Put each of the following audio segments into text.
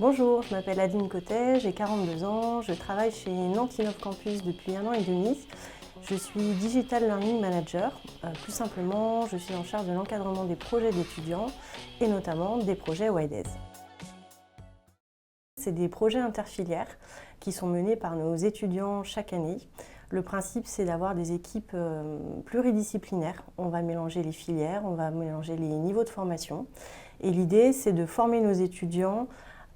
Bonjour, je m'appelle Adeline Cotet, j'ai 42 ans, je travaille chez Nantes Innov Campus depuis 1 an et demi. Je suis Digital Learning Manager. Plus simplement, je suis en charge de l'encadrement des projets d'étudiants et notamment des projets WIDES. C'est des projets interfilières qui sont menés par nos étudiants chaque année. Le principe, c'est d'avoir des équipes pluridisciplinaires. On va mélanger les filières, on va mélanger les niveaux de formation. Et l'idée, c'est de former nos étudiants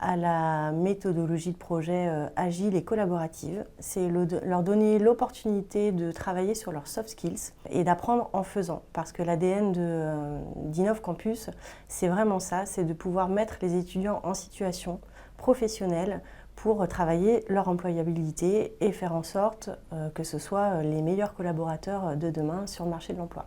à la méthodologie de projet agile et collaborative. C'est leur donner l'opportunité de travailler sur leurs soft skills et d'apprendre en faisant. Parce que l'ADN d'Innov Campus, c'est vraiment ça, c'est de pouvoir mettre les étudiants en situation professionnelle pour travailler leur employabilité et faire en sorte que ce soit les meilleurs collaborateurs de demain sur le marché de l'emploi.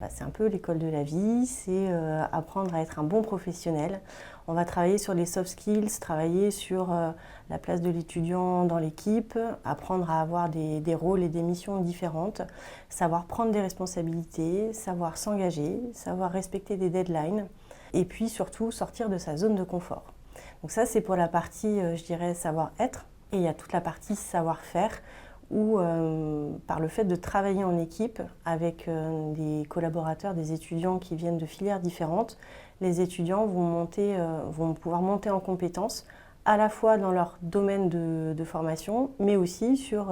C'est un peu l'école de la vie, c'est apprendre à être un bon professionnel. On va travailler sur les soft skills, travailler sur la place de l'étudiant dans l'équipe, apprendre à avoir des rôles et des missions différentes, savoir prendre des responsabilités, savoir s'engager, savoir respecter des deadlines et puis surtout sortir de sa zone de confort. Donc ça, c'est pour la partie, je dirais, savoir-être. Et il y a toute la partie savoir-faire où, par le fait de travailler en équipe avec des collaborateurs, des étudiants qui viennent de filières différentes, les étudiants vont pouvoir monter en compétences à la fois dans leur domaine de formation, mais aussi sur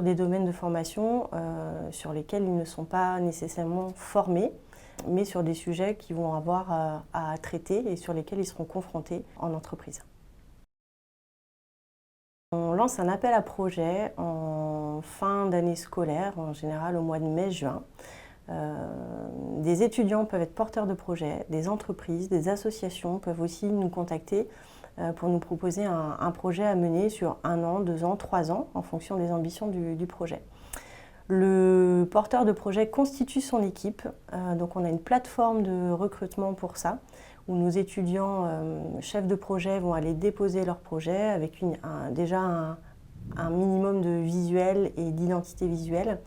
des domaines de formation sur lesquels ils ne sont pas nécessairement formés, mais sur des sujets qu'ils vont avoir à traiter et sur lesquels ils seront confrontés en entreprise. On lance un appel à projet en fin d'année scolaire, en général au mois de mai-juin. Des étudiants peuvent être porteurs de projets, des entreprises, des associations peuvent aussi nous contacter pour nous proposer un projet à mener sur 1 an, 2 ans, 3 ans, en fonction des ambitions du projet. Le porteur de projet constitue son équipe, donc on a une plateforme de recrutement pour ça, où nos étudiants chefs de projet vont aller déposer leur projet avec déjà un minimum de visuel et d'identité visuelle,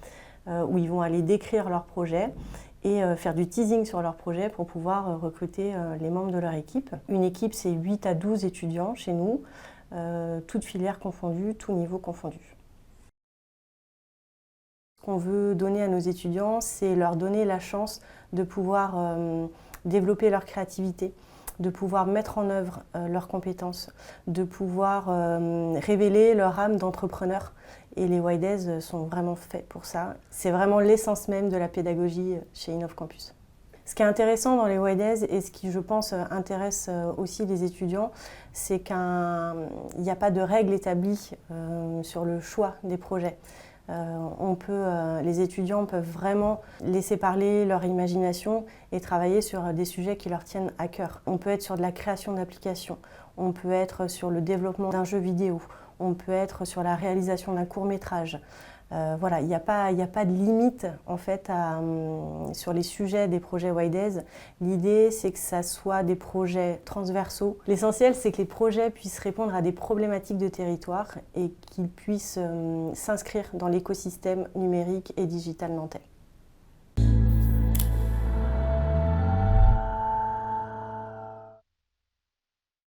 où ils vont aller décrire leur projet et faire du teasing sur leur projet pour pouvoir recruter les membres de leur équipe. Une équipe, c'est 8 à 12 étudiants chez nous, toutes filières confondues, tous niveaux confondus. Ce qu'on veut donner à nos étudiants, c'est leur donner la chance de pouvoir développer leur créativité, de pouvoir mettre en œuvre leurs compétences, de pouvoir révéler leur âme d'entrepreneur. Et les WIDES sont vraiment faits pour ça. C'est vraiment l'essence même de la pédagogie chez Innov Campus. Ce qui est intéressant dans les WIDES et ce qui, je pense, intéresse aussi les étudiants, c'est qu'il n'y a pas de règles établies sur le choix des projets. Les étudiants peuvent vraiment laisser parler leur imagination et travailler sur des sujets qui leur tiennent à cœur. On peut être sur de la création d'applications, on peut être sur le développement d'un jeu vidéo, on peut être sur la réalisation d'un court-métrage. Voilà, il n'y a pas de limite en fait sur les sujets des projets WIDES. L'idée, c'est que ça soit des projets transversaux. L'essentiel, c'est que les projets puissent répondre à des problématiques de territoire et qu'ils puissent s'inscrire dans l'écosystème numérique et digital nantais.